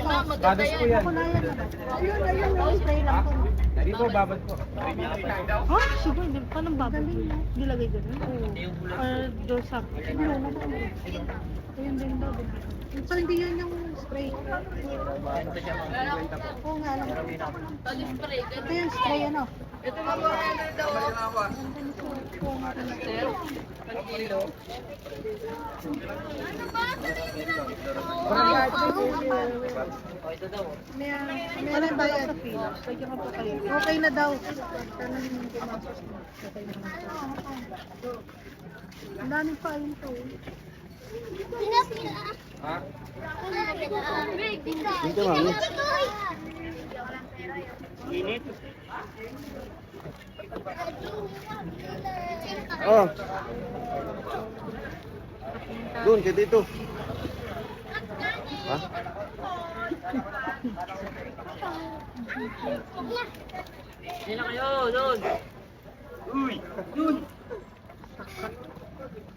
Gados po yan. Ayun, spray lang po. Dito, babad po. Oh, siguro, hindi pa nang babad. Nilagay ganun? Or doon sa... Ayun din daw. So, hindi yun yung spray. Oo nga lang. Ito yung spray, ano? Ito na po, daw. Meron bayad sa pila. Lagyan ka po kayo. Okay na daw. Tanong yung gumastos mo. Okay na naman. Ang daming pa yun to. Ha? Dito, mami. Init. Oh. Doon, kaya dito. Ha? Hindi na kayo, doon. Uy! Doon!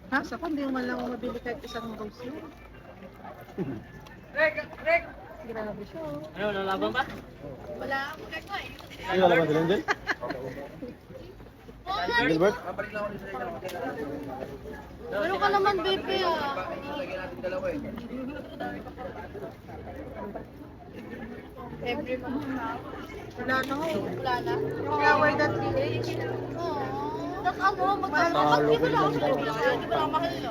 Ha? Sa hindi mo lang mabili kahit isang rose yun. Rek! Rek! Grabe siya. Ano, lalaban ba? Wala akong gagawin. Ay, wala ba din din? Gilbert? Meron ka naman, baby, ah. Every month na. Wala na ho. Wala na. Flower that village. Oo. Ano, magkakapag. Di ba lang ako sa Biblia? Di ba lang mahal na?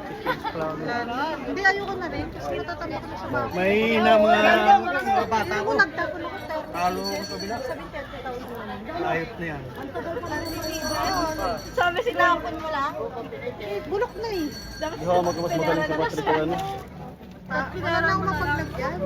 Wala na. Hindi, ayoko na rin. Kasi matatanda ko na sa bahay. May na mga bata Ako nagtapon ako. Talo ko sa bila. Sabi 30,000. Ayot na yan. Ang tagal ko na rin yung sabi sinapon mo lang? Bulok na eh. Di ba mas magaling sa patrika ano? Wala na akong mapaglagyan.